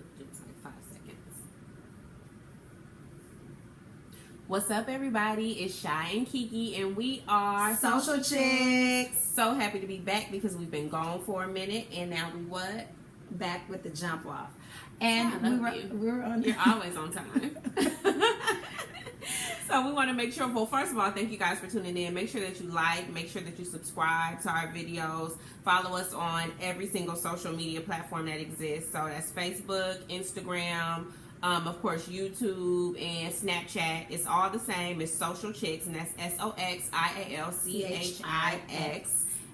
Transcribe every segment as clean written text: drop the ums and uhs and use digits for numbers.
do this like 5 seconds. What's up, everybody? It's Shy and Kiki, and we are soxialchix. So happy to be back because we've been gone for a minute, and now we what? Back with the jump off. And we were on. You're always on time. So we want to make sure, well, first of all, thank you guys for tuning in. Make sure that you like, make sure that you subscribe to our videos. Follow us on every single social media platform that exists. So that's Facebook, Instagram, of course, YouTube and Snapchat. It's all the same. It's soxialchix, and that's soxialchix.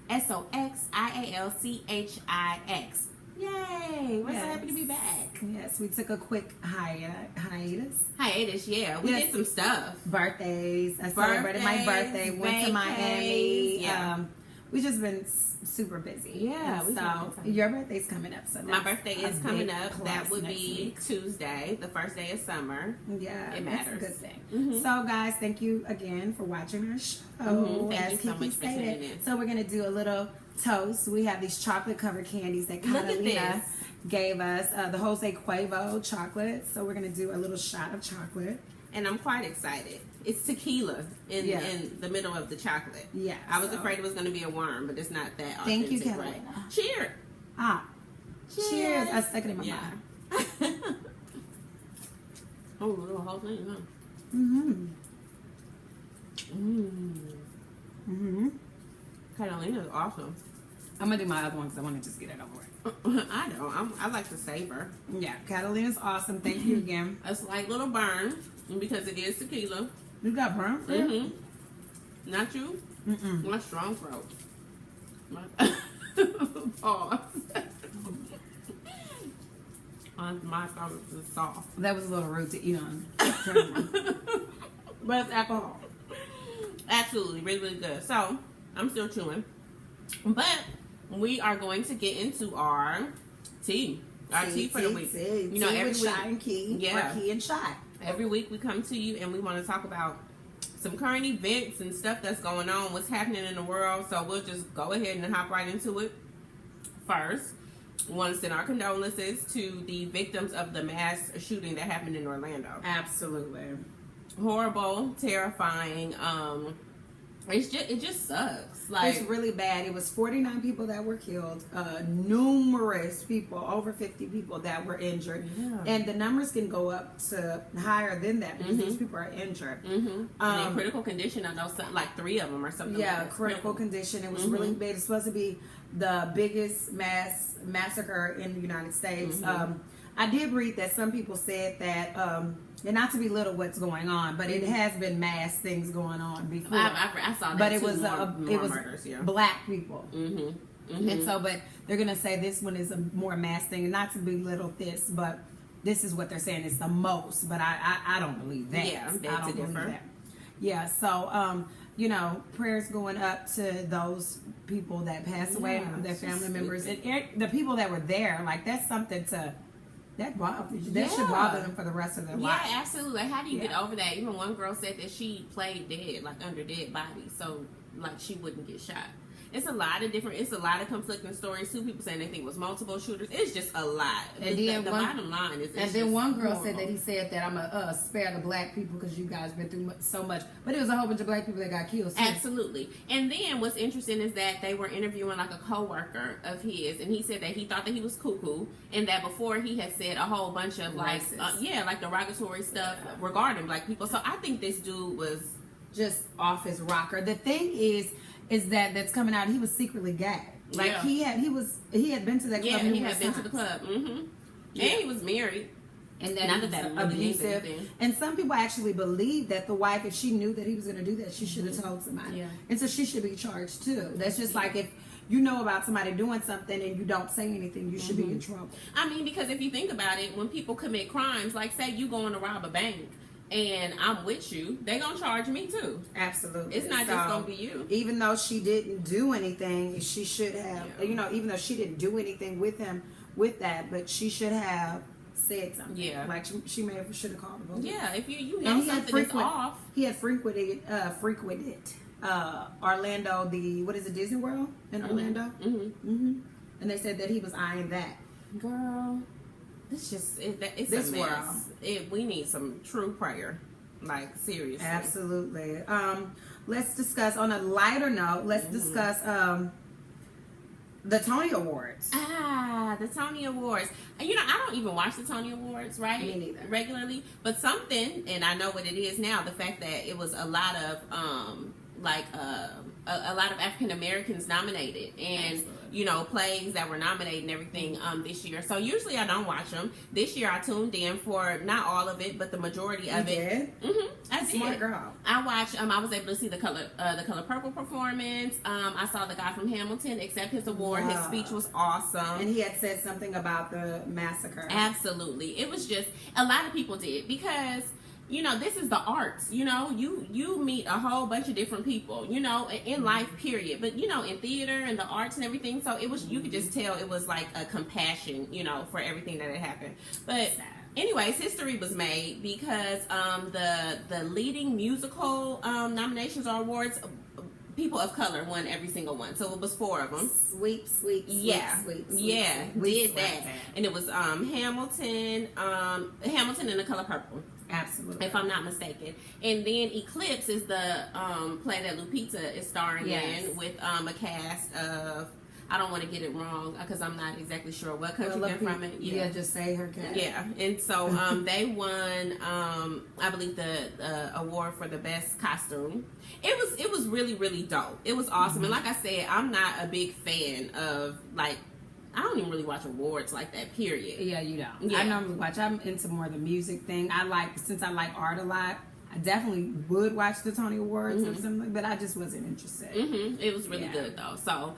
soxialchix. Yay! We're so happy to be back. Yes, we took a quick hiatus. Yeah. We did some stuff. Birthdays. I celebrated my birthday. Went to Miami. Yeah. We just been super busy. Yeah. So your birthday's coming up. So my birthday is coming up. That would be Tuesday, the first day of summer. Yeah, it matters. That's a good thing. So guys, thank you again for watching our show. Thank you so much for tuning in. So we're gonna do a little toast. We have these chocolate covered candies that Catalina gave us, the Jose Cuervo chocolate. So we're gonna do a little shot of chocolate, and I'm quite excited. It's tequila in the middle of the chocolate. Yeah, I was afraid it was gonna be a worm, but it's not that. Thank you, Catalina. Right? Cheers. Cheers. I stuck it in my mouth. Oh, a little whole thing, huh? Catalina's awesome. I'm gonna do my other one because I want to just get it over with. I know. I like to savor. Yeah, Catalina's awesome. Thank you again. A slight little burn because it is tequila. You got burn? Not you? My strong throat. Pause. My throat is soft. That was a little rude to eat on. But it's alcohol. Absolutely, really, really good. So I'm still chewing, but we are going to get into our tea. Our tea for the week. You know, every week, Shy and Key, or Key and Shy. Every week we come to you and we want to talk about some current events and stuff that's going on, what's happening in the world. So we'll just go ahead and hop right into it. First, we want to send our condolences to the victims of the mass shooting that happened in Orlando. Absolutely. Horrible, terrifying. It just sucks. Like, it's really bad. It was 49 people that were killed, numerous people, over 50 people that were injured, and the numbers can go up to higher than that because these people are injured. In critical condition, I know like 3 of them or something. Yeah, like critical condition. It was really big. It's supposed to be the biggest mass massacre in the United States. I did read that some people said that, and not to belittle what's going on, but it has been mass things going on before. I saw that. But it too, was more murders, black people, and so but they're gonna say this one is a more mass thing. Not to belittle this, but this is what they're saying is the most. But I don't believe that. Yeah, I don't believe that. Yeah, so you know, prayers going up to those people that passed away, their family members, and the people that were there. Like that's something to. That bothers you. That should bother them for the rest of their life. Yeah, absolutely. Like, how do you get over that? Even one girl said that she played dead, like under dead bodies, so like she wouldn't get shot. It's a lot of conflicting stories. 2 people saying they think it was multiple shooters. It's just a lot. And then the bottom line is, and then one girl said that he said that I'm gonna spare the black people because you guys been through so much. But it was a whole bunch of black people that got killed. Absolutely. And then what's interesting is that they were interviewing like a coworker of his, and he said that he thought that he was cuckoo, and that before he had said a whole bunch of like like derogatory stuff regarding black people. So I think this dude was just off his rocker. The thing is that's coming out. He was secretly gay. Like he had been to that club. Yeah, he had been to the club. And he was married. And that was abusive. And some people actually believe that the wife, if she knew that he was going to do that, she should have told somebody. Yeah. And so she should be charged too. That's just like if you know about somebody doing something and you don't say anything, you should be in trouble. I mean, because if you think about it, when people commit crimes, like say you going to rob a bank, and I'm with you, they gonna charge me too. Absolutely. It's not just gonna be you. Even though she didn't do anything, she should have, you know, even though she didn't do anything with him with that, but she should have said something. Yeah. Like she may have should have called the police. Yeah, if you know something is off. He had frequented Orlando, what is it, Disney World in Orlando? And they said that he was eyeing that. Girl. It's just it's This a mess. world. We need some true prayer, like seriously. Absolutely. Let's discuss on a lighter note. Let's discuss the Tony Awards. The Tony Awards. You know, I don't even watch the Tony Awards, right? Me neither. Regularly, but something, and I know what it is now. The fact that it was a lot of a lot of African Americans nominated, and Absolutely. you know, plays that were nominated and everything this year. So usually I don't watch them. This year I tuned in for not all of it, but the majority of it. I did. Smart girl. I watched. I was able to see the color purple performance. I saw the guy from Hamilton accept his award. His speech was awesome, and he had said something about the massacre. Absolutely, it was just a lot of people did because. You know, this is the arts. You know, you meet a whole bunch of different people. You know, in life, period. But you know, in theater and the arts and everything. So it was. You could just tell it was like a compassion. You know, for everything that had happened. But anyways, history was made because the leading musical nominations or awards. People of color won every single one, so it was 4 of them. Sweet, Did that, and it was Hamilton and The Color Purple. Absolutely, if I'm not mistaken. And then Eclipse is the play that Lupita is starring in with a cast of. I don't want to get it wrong because I'm not exactly sure what country they're from. Yeah, just say her cast. Yeah, and so they won, I believe, the award for the best costume. It was really, really dope. It was awesome, and like I said, I'm not a big fan of I don't even really watch awards like that. Period. Yeah, you don't. Yeah. I normally watch. I'm into more of the music thing. Since I like art a lot. I definitely would watch the Tony Awards or something, but I just wasn't interested. It was really good though. So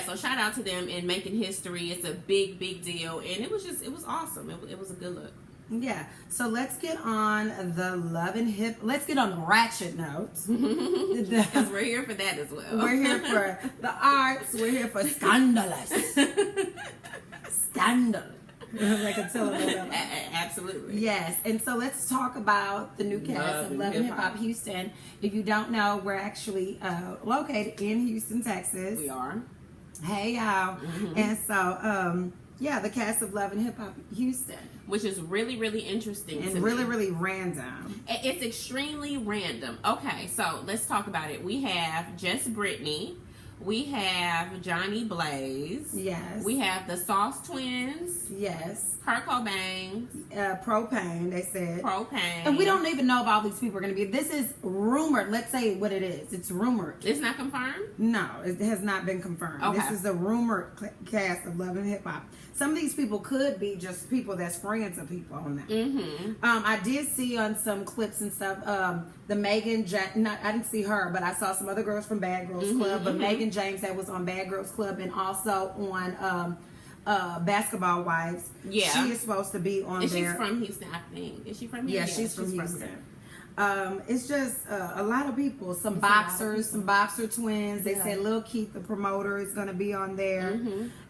so shout out to them in making history. It's a big deal, and it was awesome. It was a good look. Yeah. So let's get on the love and hip. Let's get on the ratchet notes. Because we're here for that as well. We're here for the arts. We're here for scandalous. Scandal. Like a telenovela. Absolutely. Yes. And so let's talk about the new cast of Love and Hip Hop Houston. If you don't know, we're actually located in Houston, Texas. We are. Hey, y'all. And so, the cast of Love and Hip Hop Houston. Which is really, really interesting and really, really random. It's extremely random. Okay, so let's talk about it. We have Just Brittany. We have Johnny Blaze. Yes. We have the Sauce Twins. Yes. Kurt Cobain. Propane, they said. Propane. And we don't even know if all these people are going to be. This is rumored. Let's say what it is. It's rumored. It's not confirmed? No, it has not been confirmed. Okay. This is the rumored cast of Love and Hip Hop. Some of these people could be just people that's friends of people on that. I did see on some clips and stuff, the Megan James, I didn't see her, but I saw some other girls from Bad Girls Club, but Megan James that was on Bad Girls Club and also on Basketball Wives. Yeah. She is supposed to be on there. She's from Houston, I think. Is she from here? Yeah, she's from Houston. It's just a lot of people. Some boxers, some boxer twins. They said Lil Keith, the promoter, is going to be on there.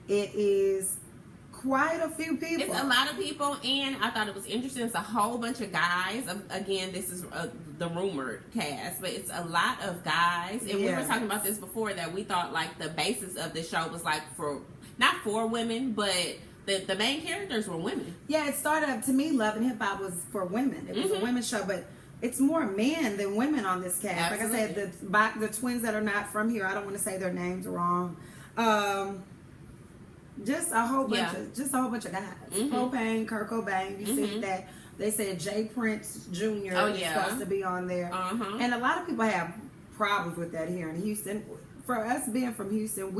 It is quite a few people. It's a lot of people, and I thought it was interesting. It's a whole bunch of guys. Again, this is the rumored cast, but it's a lot of guys. And we were talking about this before, that we thought like the basis of the show was like not for women, but the main characters were women. Yeah, it started up, to me, Love and Hip Hop was for women. It was a women's show, but it's more men than women on this cast. Absolutely. Like I said, the twins that are not from here, I don't want to say their names wrong. Just a whole bunch of guys. Propane, Kurt Cobain. You see that they said Jay Prince Jr. is supposed to be on there, and a lot of people have problems with that here in Houston. For us being from Houston,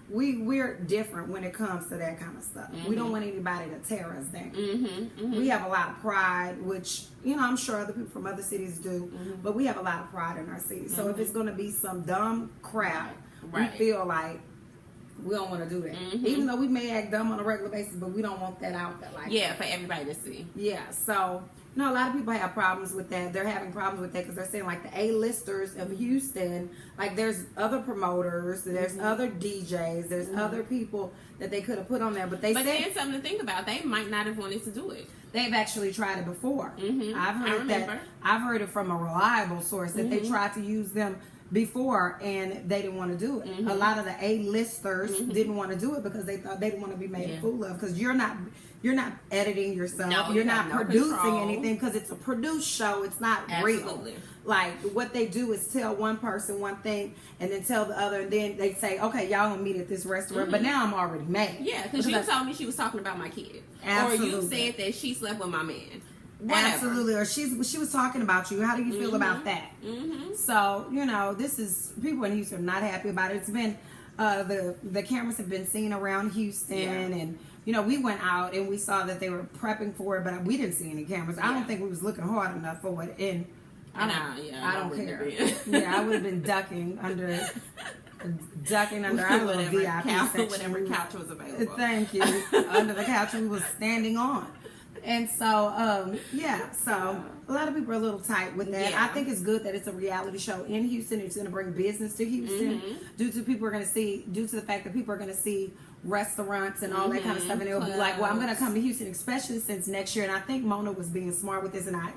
we're different when it comes to that kind of stuff. We don't want anybody to tear us down. We have a lot of pride, which I'm sure other people from other cities do, but we have a lot of pride in our city. So if it's going to be some dumb crap, we feel like we don't want to do that. Even though we may act dumb on a regular basis, but we don't want that out there. For everybody to see. Yeah, so a lot of people have problems with that. They're having problems with that because they're saying like the A-listers of Houston, like there's other promoters, there's other DJs, there's other people that they could have put on there, but said there's something to think about. They might not have wanted to do it. They've actually tried it before. I've heard it from a reliable source that they tried to use them before and they didn't want to do it. A lot of the A-listers didn't want to do it because they thought they didn't want to be made a fool of, because you're not you're not editing yourself. No, you're not producing control. anything because it's a produced show. It's not Absolutely. real. Like what they do is tell one person one thing and then tell the other, and then they say, "Okay, y'all gonna meet at this restaurant," but now I'm already mad. Yeah, because you told me she was talking about my kid, Absolutely. or you said that she slept with my man. Whatever. Absolutely, or she was talking about you. How do you feel about that? So this is people in Houston are not happy about it. It's been the cameras have been seen around Houston, and we went out and we saw that they were prepping for it, but we didn't see any cameras. I don't think we was looking hard enough for it, and I don't care. Yeah, I would have been ducking under our little VIP section. Whatever couch was available. Thank you. Under the couch we was standing on. And so, so a lot of people are a little tight with that. Yeah. I think it's good that it's a reality show in Houston. It's going to bring business to Houston due to the fact that people are going to see restaurants and all that kind of stuff. And they'll be like, well, I'm going to come to Houston, especially since next year. And I think Mona was being smart with this. And I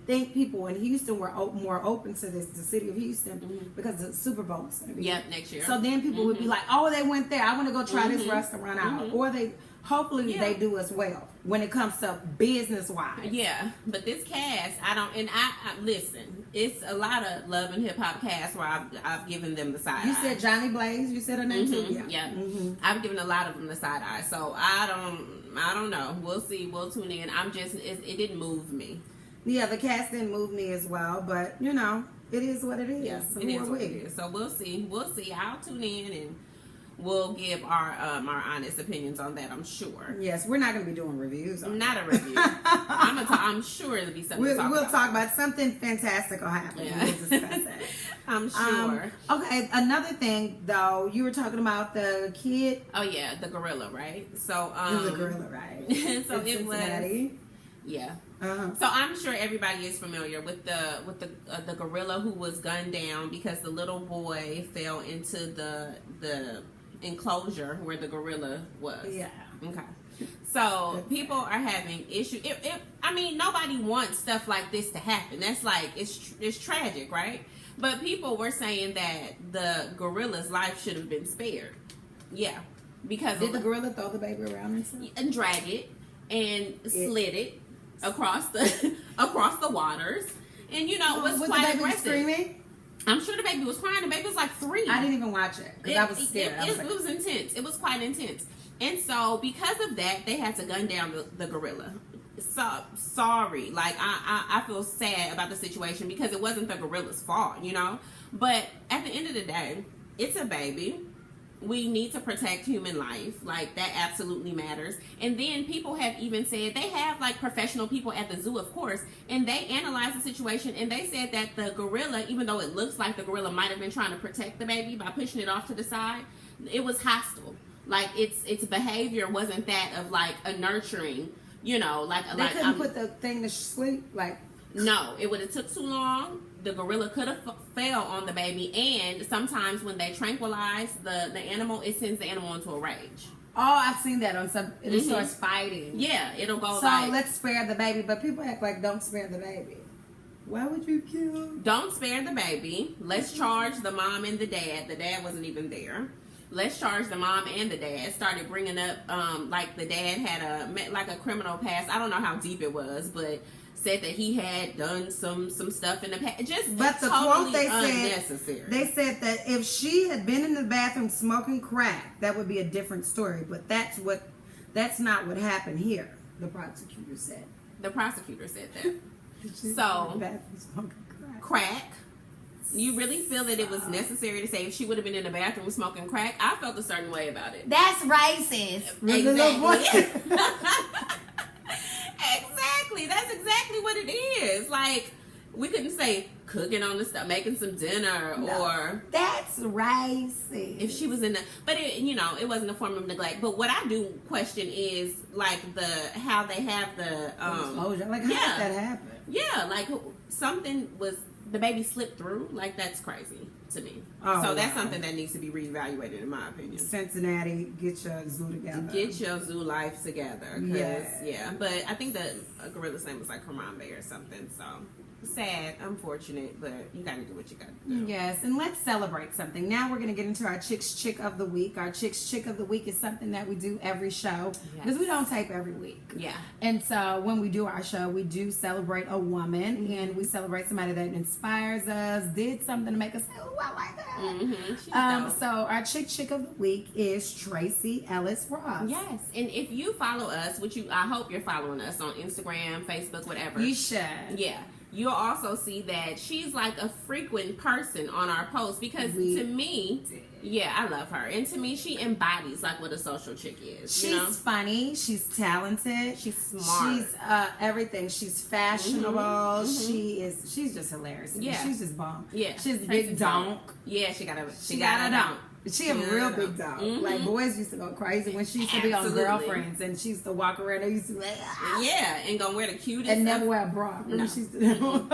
think people in Houston were more open to this, the city of Houston, because the Super Bowl is going to be next year. So then people would be like, oh, they went there. I want to go try this restaurant out. Or hopefully they do as well when it comes to business wise. Yeah, but this cast, I listen, it's a lot of love and hip hop cast where I've given them the side eye. You said Johnny Blaze, you said her name too? Yeah. I've given a lot of them the side eye, so I don't know. We'll see. We'll tune in. It didn't move me. Yeah, the cast didn't move me as well, but it is what it is. Yeah, so it is what it is. So we'll see. I'll tune in and we'll give our honest opinions on that, I'm sure. Yes, we're not going to be doing reviews. Not a review. I'm sure it'll be something we'll talk about. Something fantastic will happen. Yeah. We'll discuss that. I'm sure. Okay, another thing, though, you were talking about the kid. Oh, yeah, the gorilla, right? So, the gorilla, right. So it was... Yeah. Uh-huh. So I'm sure everybody is familiar with the gorilla who was gunned down because the little boy fell into the enclosure where the gorilla was. Yeah. Okay. So people are having issues. Nobody wants stuff like this to happen. That's like it's tragic, right? But people were saying that the gorilla's life should have been spared. Yeah, because did the gorilla throw the baby around and drag it and slid it across the waters, and was quite aggressive. Screaming? I'm sure the baby was crying. The baby was like 3. I didn't even watch it because I was scared. It was intense. It was quite intense. And so because of that, they had to gun down the gorilla. So sorry. Like, I feel sad about the situation because it wasn't the gorilla's fault, But at the end of the day, it's a baby. We need to protect human life. Like, that absolutely matters. And then people have even said, they have like professional people at the zoo, of course, and they analyzed the situation and they said that the gorilla, even though it looks like the gorilla might have been trying to protect the baby by pushing it off to the side, it was hostile. Like, its behavior wasn't that of like a nurturing, they couldn't put the thing to sleep, like. No, it would have took too long. The gorilla could have fell on the baby, and sometimes when they tranquilize the animal, it sends the animal into a rage. Oh, I've seen that on some. It starts fighting. Yeah, it'll go. So let's spare the baby, but people act like don't spare the baby. Why would you kill? Don't spare the baby. Let's charge the mom and the dad. The dad wasn't even there. Let's charge the mom and the dad. Started bringing up like the dad had a criminal past. I don't know how deep it was, but said that he had done some stuff in the past. But the totally quote unnecessary. They said that if she had been in the bathroom smoking crack, that would be a different story. But that's not what happened here. The prosecutor said. The prosecutor said that. So crack. You really feel that it was necessary to say if she would have been in the bathroom smoking crack? I felt a certain way about it. That's racist. Exactly. Exactly. That's exactly what it is. Like, we couldn't say cooking on the stuff, making some dinner, or that's racist. If she was in the, but it wasn't a form of neglect. But what I do question is like how they have the exposure. Like, how did that happen? Yeah, like the baby slipped through. Like, that's crazy to me. So that's something that needs to be reevaluated, in my opinion. Cincinnati, get your zoo together. Get your zoo life together. Yeah. Yeah. But I think the gorilla's name was like Harambe or something. So sad, unfortunate, but you gotta do what you gotta do. Yes, and let's celebrate something. Now we're gonna get into our chick of the week. Our chick of the week is something that we do every show because we don't tape every week. Yeah. And so when we do our show, we do celebrate a woman, Mm-hmm. and we celebrate somebody that inspires us, did something to make us say, "Oh, I like that." Mm-hmm. So our chick of the week is Tracy Ellis Ross. Yes, and if you follow us, which I hope you're following us on Instagram, Facebook, whatever. You should. Yeah. You'll also see that she's like a frequent person on our posts because to me, yeah, I love her. And to me, she embodies like what a social chick is. She's funny. She's talented. She's smart. She's everything. She's fashionable. Mm-hmm. She's just hilarious. Yeah. She's just bomb. Yeah. She's a big donk. Yeah, she got a donk. She a real big dog. Mm-hmm. Like boys used to go crazy when she used to be on Girlfriends, and she used to walk around. They used to be like, yeah, and gonna wear the cutest and stuff. never wear a bra. No. She used to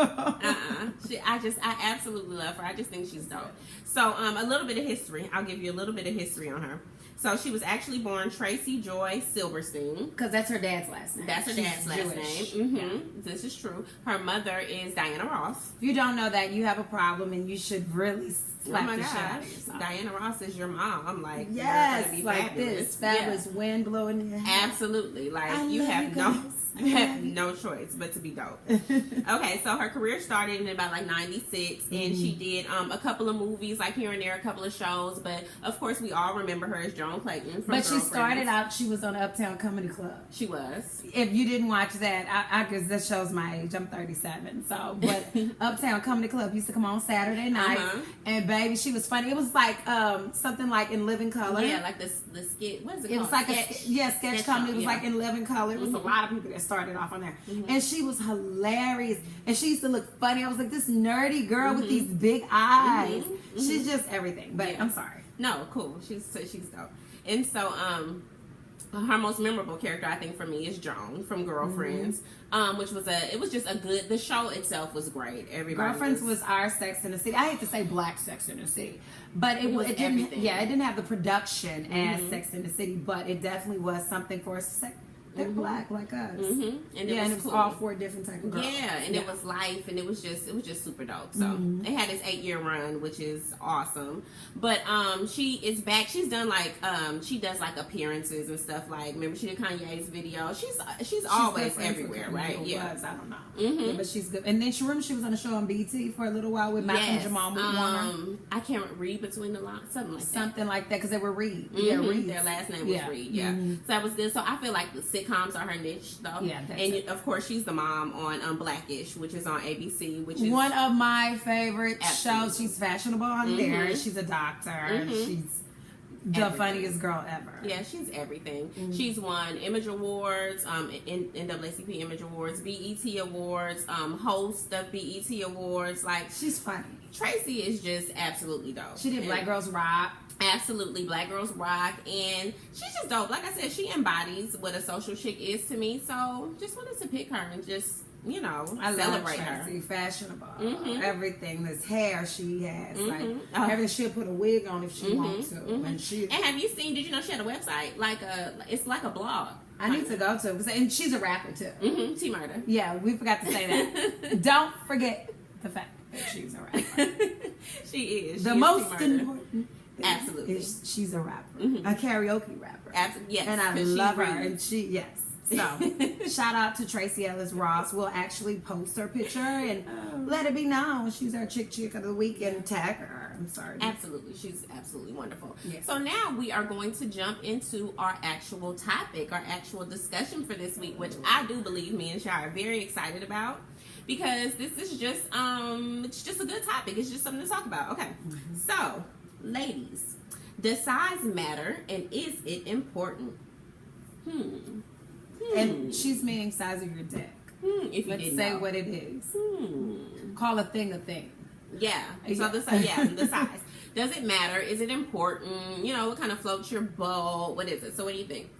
I absolutely love her. I just think she's dope. So a little bit of history. I'll give you a little bit of history on her. So she was actually born Tracy Joy Silverstein. because that's her dad's last name. That's her dad's last Jewish. name. Yeah. This is true. Her mother is Diana Ross. If you don't know that, you have a problem, and you should really slap Oh my the shit out gosh, of yourself. Diana Ross is your mom. I'm like, Yes, you're gonna be like fabulous. this fabulous wind blowing in your hair. Absolutely. Like I you love have you no guys. you have no choice but to be dope. Okay, so her career started in about like 96 and she did a couple of movies like here and there, a couple of shows, but of course we all remember her as Joan Clayton from But she Girlfriends. started out, she was on Uptown Comedy Club. She was. If you didn't watch that, I because that shows my age. I'm 37. So, but Uptown Comedy Club used to come on Saturday night, and baby, she was funny. It was like something like In Living Color. Yeah, like the skit. What is it called? It was like sketch comedy. It was yeah. like In Living Color. It was a lot of people that started off on there, and she was hilarious. And she used to look funny. I was like this nerdy girl with these big eyes. She's just everything. But Yeah. I'm sorry. No, cool. She's dope. And so her most memorable character I think for me is Joan from Girlfriends, which was the show itself was great. Everybody Girlfriends was our Sex in the City. I hate to say black Sex in the City, but it didn't. everything. Yeah, it didn't have the production as Sex in the City, but it definitely was something for us. They're black like us. And it was cool. all 4 different type of girls. Yeah, and it was life, and it was just super dope. So it had its 8-year run, which is awesome. But she is back. She's done like she does like appearances and stuff. Like remember she did Kanye's video. She's always everywhere, right? Yeah, I don't know. Yeah, but she's good. And then she was on a show on BT for a little while with Malcolm Jamal Warner. I can't read between the lines, something like that because they were Reed. Yeah, Reed. Their last name was Reed. Yeah, so that was good. So I feel like the sitcoms are her niche, though. Yeah, that's and it. Of course she's the mom on Blackish, which is on ABC, which is one of my favorite Absolutely. shows. She's fashionable on there. She's a doctor. She's the funniest girl ever. Yeah, she's everything. She's won Image Awards, NAACP Image Awards, BET Awards, host of BET Awards. Like she's funny. Tracy is just absolutely dope. She did Black Girls Rock. Absolutely, Black Girls Rock, and she's just dope. Like I said, she embodies what a social chick is to me. So just wanted to pick her and just I celebrate love Tracy. her. Fashionable, everything. This hair she has, like everything. She'll put a wig on if she wants to, and she. And have you seen? Did you know she had a website? It's like a blog. I need to go to, and she's a rapper too. T Murder. Yeah, we forgot to say that. Don't forget the fact that she's a rapper. She is. The most important. Absolutely. She's a rapper, a karaoke rapper. Yes, and I love her. And so shout out to Tracy Ellis Ross. We'll actually post her picture and let it be known she's our chick of the week and tag her. I'm sorry. Absolutely, she's absolutely wonderful. Yes. So now we are going to jump into our actual topic, our actual discussion for this week, which I do believe me and Shai are very excited about. Because this is just it's just a good topic. It's just something to talk about. Okay. So ladies, does size matter and is it important? And she's meaning size of your dick. If you Let's didn't say know. what it is. Call a thing a thing. Yeah. So the size. Does it matter? Is it important? You know, what kind of floats your boat? What is it? So what do you think?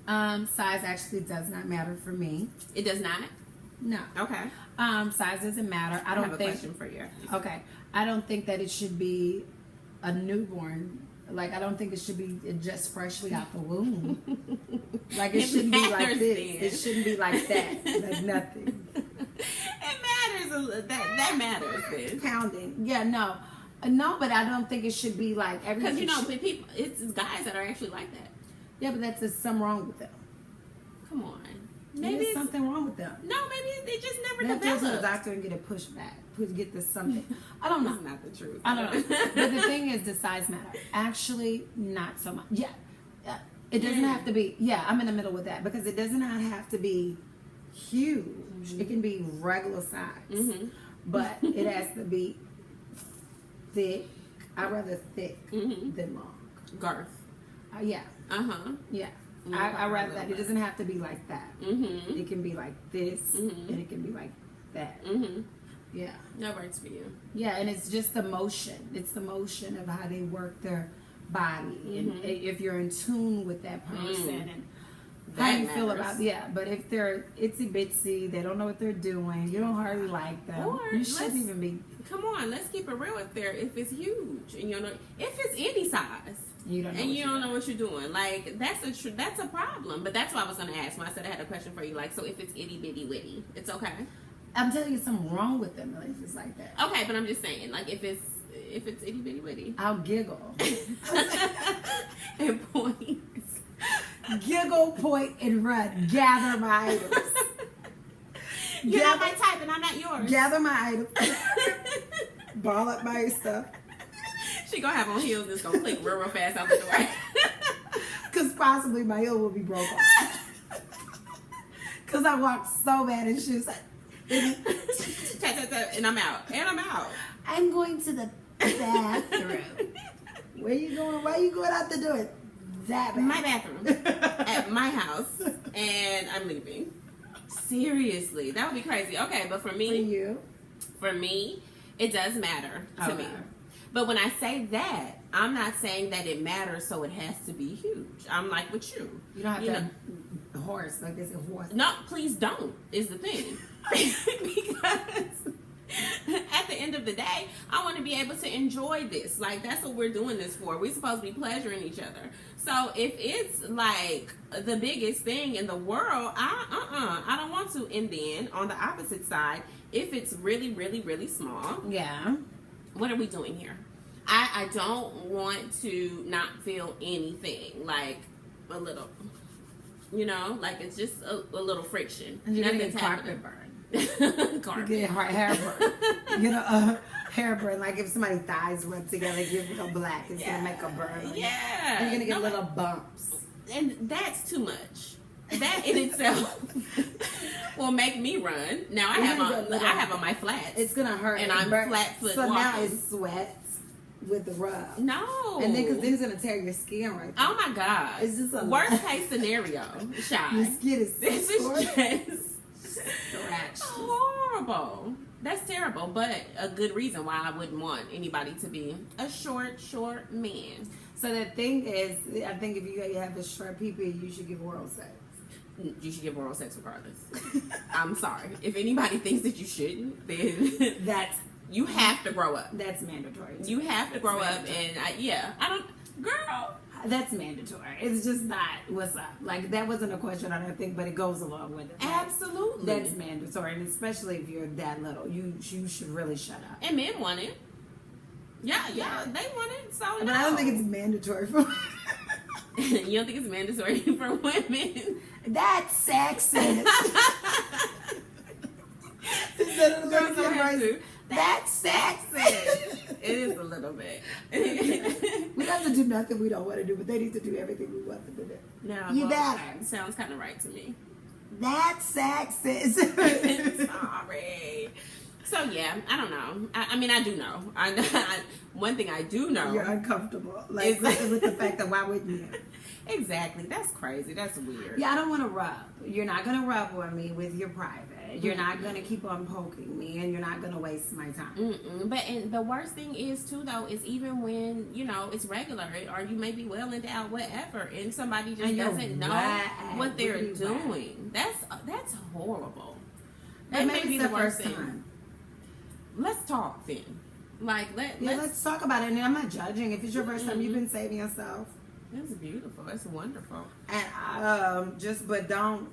Size actually does not matter for me. It does not? No. Okay. Size doesn't matter. I I don't have a think. question for you. Okay. I don't think that it should be a newborn. Like, I don't think it should be just freshly out the womb. Like, it shouldn't be like this. It shouldn't be like that. Like nothing. It matters that matters then. Pounding. Yeah, no. No, but I don't think it should be like everything. Because, people, it's guys that are actually like that. Yeah, but that's just something wrong with them. Come on. Maybe there's something wrong with them. No, maybe they just never developed. They have to go to the doctor and get it pushed back. Get this something. I don't know. That's not the truth. I don't know. But the thing is, the size matter. Actually, not so much. Yeah. It doesn't have to be. Yeah, I'm in the middle with that. Because it does not have to be huge. Mm-hmm. It can be regular size. Mm-hmm. But it has to be thick. I'd rather thick than long. Girth. Yeah. Uh-huh. Yeah. I rather that. It doesn't have to be like that. Mm-hmm. It can be like this, and it can be like that. Mm-hmm. Yeah. That works for you. Yeah, and it's just the motion. It's the motion of how they work their body, and if you're in tune with that person, and how you feel about But if they're itsy bitsy, they don't know what they're doing. You don't hardly like them. Or you shouldn't even be. Come on, let's keep it real. If it's huge, and if it's any size. You don't know what you're doing. Like that's a problem. But that's what I was gonna ask when I said I had a question for you. Like, so if it's itty bitty witty, it's okay. I'm telling you, something wrong with them if it's like that. Okay, but I'm just saying, like if it's itty bitty witty, I'll giggle and point, giggle, point, and run. Gather my items. You're not my type, and I'm not yours. Gather my items. Ball up my stuff. She gonna have on heels that's gonna click real fast out the door. Cause possibly my heel will be broke off. Cause I walk so bad in shoes. And I'm out. I'm going to the bathroom. Where you going? Why are you going out the door? That bathroom. My bathroom. At my house. And I'm leaving. Seriously. That would be crazy. Okay, but for me, it does matter to me. But when I say that, I'm not saying that it matters, so it has to be huge. I'm like with you. You don't have to horse like this. A horse. No, please don't. Is the thing. Because at the end of the day, I want to be able to enjoy this. Like that's what we're doing this for. We're supposed to be pleasuring each other. So if it's like the biggest thing in the world, I don't want to. And then on the opposite side, if it's really, really, really small, what are we doing here? I don't want to not feel anything, like a little, like it's just a little friction. And you're going to get carpet burn. Carpet. You get hair burn. Hair burn. Like if somebody's thighs rub together, give it a black. It's going to make a burn. Yeah. And you're going to get little bumps. And that's too much. That in itself will make me run. Now I have on my flats. It's gonna hurt, and I'm flat foot. So walking. now it's sweats with the rub. No, and then because then it's gonna tear your skin right there. Oh my god! It's just a worst case scenario. Shy. Your skin is this is just scratched. Horrible. That's terrible, but a good reason why I wouldn't want anybody to be a short man. So the thing is, I think if you have a short PP, you should give oral sex. You should give oral sex regardless. I'm sorry. If anybody thinks that you shouldn't, then you have to grow up. That's mandatory. You have to grow up, and I don't, girl. That's mandatory. It's just not what's up. Like that wasn't a question I don't think, but it goes along with it. Absolutely. That's mandatory, and especially if you're that little, you should really shut up. And men want it. Yeah, they want it. So but I don't think it's mandatory for. You don't think it's mandatory for women? That's sexist. That's sexist. It is a little bit. We have to do nothing we don't want to do, but they need to do everything we want them to do. No, you better. Sounds kind of right to me. That's sexist. Sorry. So yeah, I don't know. I mean, I do know. One thing I do know. You're uncomfortable, like with the fact that why wouldn't you? Exactly. That's crazy. That's weird. Yeah, I don't want to rub. You're not gonna rub on me with your private. You're not gonna keep on poking me, and you're not gonna waste my time. But the worst thing is too, though, is even when it's regular, or you may be well endowed, whatever, and somebody just doesn't know what they're doing. That's horrible. That may be the worst thing. Let's talk then. Like let's talk about it. And I'm not judging. If it's your first time, you've been saving yourself. That's beautiful. That's wonderful. And but don't.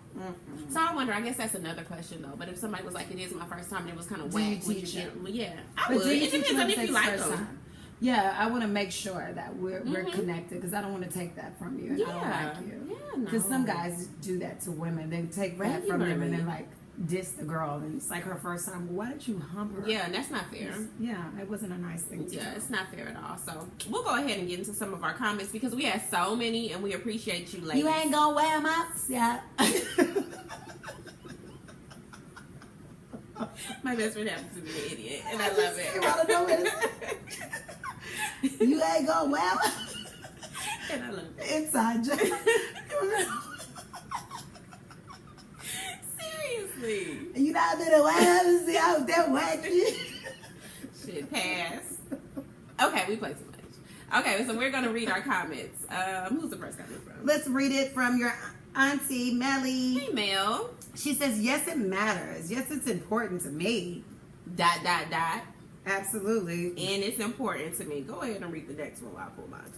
So I wonder. I guess that's another question though. But if somebody was like, "It is my first time," and it was kind of whack, would you get? Yeah, I would. It depends on if you like them. Yeah, I want to make sure that we're connected because I don't want to take that from you. And I don't like you. Yeah, no. Because some guys do that to women. They take that from them and then like diss the girl, and it's like her first time. Why did you hump her? Yeah, and that's not fair. Yeah, it wasn't a nice thing to do. It's not fair at all. So we'll go ahead and get into some of our comments because we have so many and we appreciate you ladies. You ain't gonna wear them out, yeah. My best friend happens to be an idiot, and I love it. You ain't gonna wear them, and I love it. Inside joke. Seriously. You not been away. See, I was there watching. Shit, pass. Okay, we play too much. Okay, so we're gonna read our comments. Who's the first comment from? Let's read it from your auntie Melly. Hey, Mel. She says, "Yes, it matters. Yes, it's important to me." ... Absolutely. And it's important to me. Go ahead and read the next one while I pull mine up.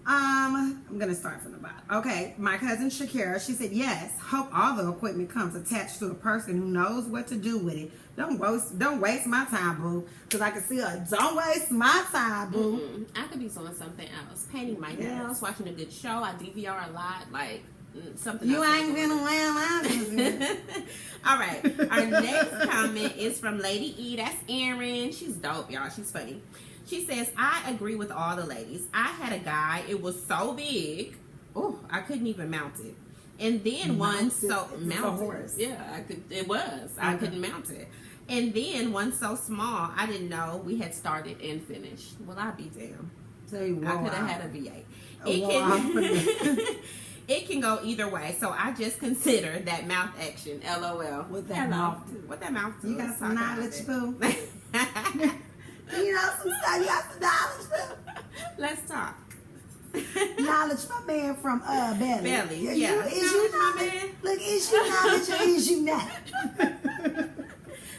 I'm gonna start from the bottom. Okay, my cousin Shakira, she said, "Yes, hope all the equipment comes attached to a person who knows what to do with it. Don't waste my time, boo. Because I can see her. Don't waste my time, boo." I could be doing something else, painting my nails, watching a good show. I DVR a lot, like something. You else ain't gonna wear my. All right, our next comment is from Lady E. That's Erin. She's dope, y'all. She's funny. She says, "I agree with all the ladies. I had a guy. It was so big. Oh, I couldn't even mount it. And then one so mounted. Yeah, I could. It was. I couldn't mount it. And then one so small, I didn't know we had started and finished. Well, I'd be damn. I could have had a V8. It can go either way. So I just consider that mouth action. LOL. What that mouth do? What that mouth do? You got some knowledge, boo. You know some stuff. You got some knowledge, boo. Let's talk. Knowledge, my man from Belly. Belly, yeah. Is you my man? Look, is you knowledge or is you not?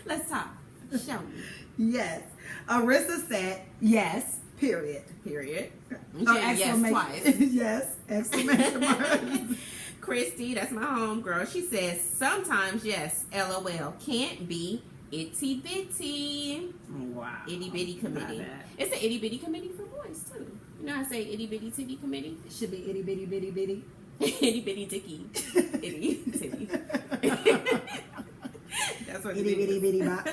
Let's talk. Show me. Yes. Arissa said yes. Period. Yes, twice. Yes. Exclamation mark. Christy, that's my homegirl. She says sometimes yes. LOL. Can't be itty bitty. Wow. Itty bitty committee. It's an itty bitty committee for boys too. You know I say itty bitty titty committee? It should be itty bitty bitty bitty. Itty bitty dicky. Itty titty. That's what itty bitty bitty bop.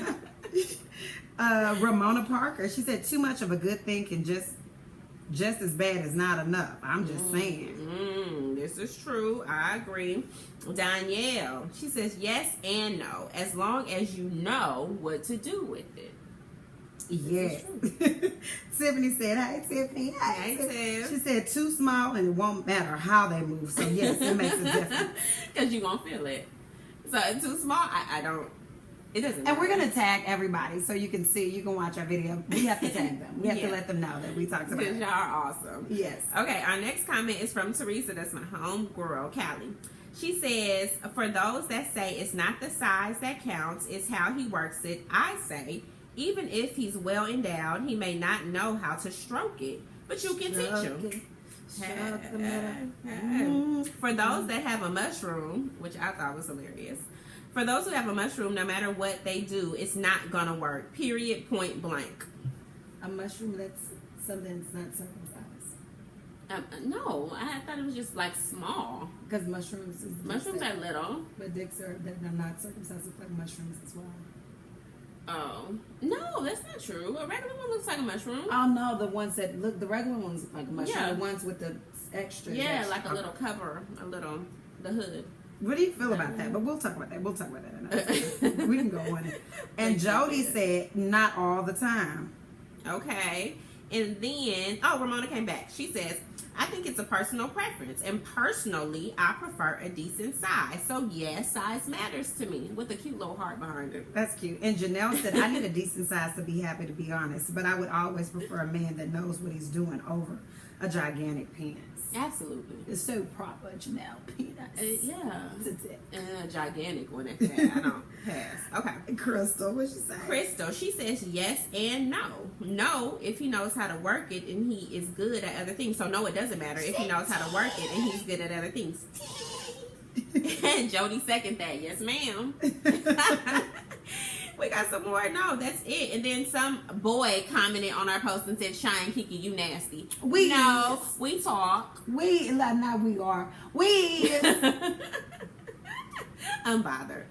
Ramona Parker, she said too much of a good thing can just as bad as not enough. I'm just saying. This is true. I agree. Danielle, she says yes and no, as long as you know what to do with it. Yes. Tiffany said, "Hey, Tiffany." Hey, Tiff. She said too small and it won't matter how they move. So yes, it makes a difference. Because you won't feel it. So too small, I don't. It doesn't matter. And we're going to tag everybody so you can see, you can watch our video. We have to tag them. We have to let them know that we talked about it. Because y'all are awesome. Yes. Okay, our next comment is from Teresa. That's my home girl, Callie. She says, for those that say it's not the size that counts, it's how he works it, I say, even if he's well endowed, he may not know how to stroke it, but you can teach him. For those that have a mushroom, which I thought was hilarious, for those who have a mushroom, no matter what they do, it's not gonna work. Period. Point blank. A mushroom that's something that's not circumcised. No, I thought it was just like small. Because mushrooms are little, but dicks are not circumcised. Look like mushrooms as well. Oh no, that's not true. A regular one looks like a mushroom. Oh no, the ones that look, the regular ones look like a mushroom. Yeah. The ones with the extra. Yeah, like a little cover, the hood. What do you feel about that? But we'll talk about that. Another time. We can go on it. And Jody said, not all the time. Okay. And then, Ramona came back. She says, I think it's a personal preference. And personally, I prefer a decent size. So, yes, size matters to me. With a cute little heart behind it. That's cute. And Janelle said, I need a decent size to be happy, to be honest. But I would always prefer a man that knows what he's doing over a gigantic penis. Absolutely. It's so proper, Janelle. Penis. Yeah. That's it. And a gigantic one at that. I don't pass. Okay. Crystal, what she say? Crystal, she says yes and no. No, if he knows how to work it and he is good at other things. So no, it doesn't matter if he knows how to work it and he's good at other things. And Jody second that. Yes, ma'am. We got some more. No, that's it. And then some boy commented on our post and said, Shine Kiki, you nasty. We talk. We are. Unbothered.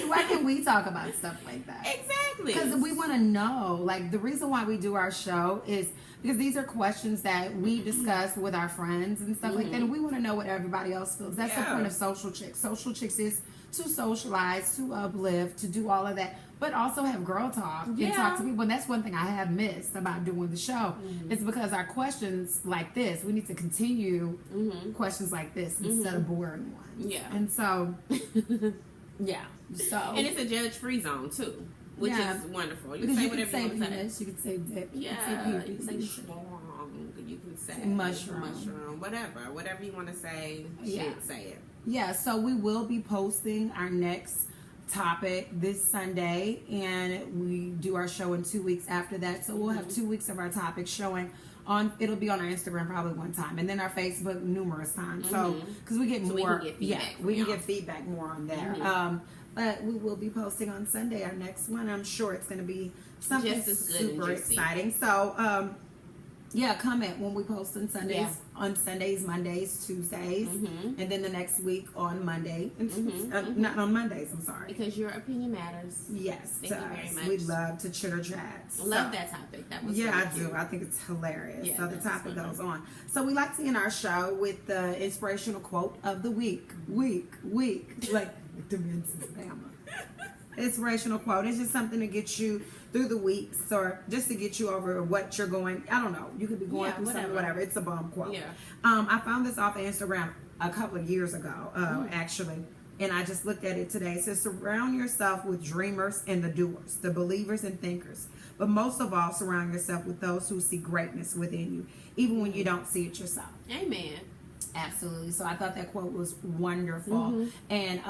Why can't we talk about stuff like that? Exactly. Because we want to know. Like, the reason why we do our show is because these are questions that we discuss with our friends and stuff like that. And we want to know what everybody else feels. That's the point of Social Chicks. Social Chicks is to socialize, to uplift, to do all of that, but also have girl talk and talk to people. And that's one thing I have missed about doing the show. It's because our questions like this, we need to continue questions like this instead of boring ones. Yeah. And so, So. And it's a judge-free zone, too, which is wonderful. You can say whatever you want to say. You can say dip. Yeah. You can say schlong. You can say mushroom. Whatever you want to say, say it. Yeah, so we will be posting our next topic this Sunday, and we do our show in 2 weeks after that. So we'll have 2 weeks of our topics showing on. It'll be on our Instagram probably one time, and then our Facebook numerous times. So because we get more, we can get feedback more on there. But we will be posting on Sunday our next one. I'm sure it's going to be something super exciting. So comment when we post on Sundays, on Sundays, Mondays, Tuesdays, and then the next week on Monday. Not on Mondays, I'm sorry. Because your opinion matters. Yes. Thank you very much. We love to chitter chat. Love that topic. That was I do. I think it's hilarious. Yeah, so the topic goes on. So we like to end our show with the inspirational quote of the week. Like the Men's Bama. Inspirational quote. It's just something to get you through the weeks, or just to get you over what you're going. I don't know. You could be going through something, whatever. It's a bomb quote. Yeah. I found this off of Instagram a couple of years ago, actually, and I just looked at it today. It says, surround yourself with dreamers and the doers, the believers and thinkers. But most of all, surround yourself with those who see greatness within you, even when you don't see it yourself. Amen. Absolutely. So I thought that quote was wonderful. And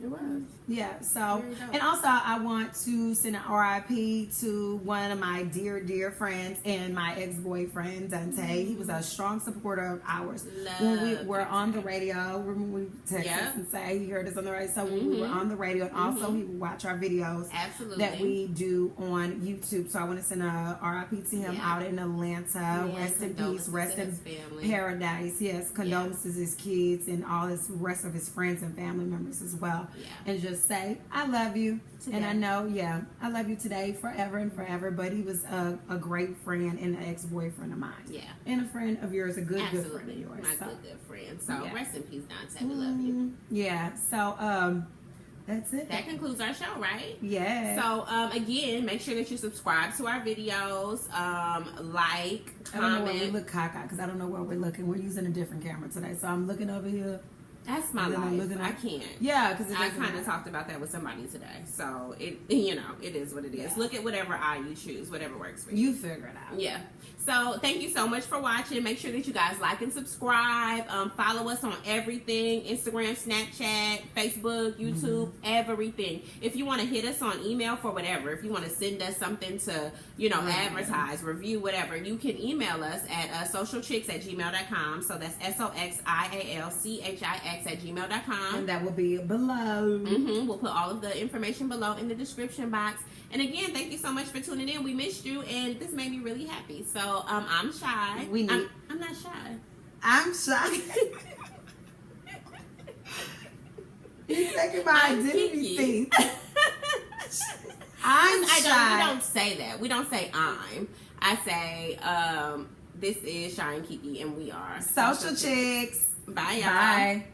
it was. Yeah, so, and also I want to send an RIP to one of my dear friends and my ex-boyfriend, Dante. He was a strong supporter of ours. When we were on the radio, when we text us and say he heard us on the radio. So when we were on the radio, and also he would watch our videos that we do on YouTube. So I want to send a RIP to him out in Atlanta. Rest in peace, rest in paradise. Yes, condolences to his kids and all his rest of his friends and family members as well. And just say, I love you. Today. And I know, I love you today, forever and forever. But he was a great friend and an ex-boyfriend of mine. Yeah. And a friend of yours, a good friend of yours. My good friend. So rest in peace, Dante. We love you. Yeah. So, that's it. That concludes our show, right? Yeah. So, again, make sure that you subscribe to our videos, like, comment. I don't know where we look cockeyed because I don't know where we're looking. We're using a different camera today. So I'm looking over here. That's my life. I can't. Yeah, because I kind of talked about that with somebody today. So it is what it is. Look at whatever eye you choose, whatever works for you. You figure it out. Yeah. So thank you so much for watching. Make sure that you guys like and subscribe. Follow us on everything: Instagram, Snapchat, Facebook, YouTube, everything. If you want to hit us on email for whatever, if you want to send us something to, advertise, review, whatever, you can email us at soxialchix@gmail.com. So that's soxialchix@gmail.com. And that will be below. We'll put all of the information below in the description box. And again, thank you so much for tuning in. We missed you, and this made me really happy. So I'm shy. I'm not shy. I'm shy. He's taking my identity thing. I'm shy. We don't say that. We don't say I'm. I say this is Shy and Kiki, and we are Social Chicks. Bye, y'all. Bye.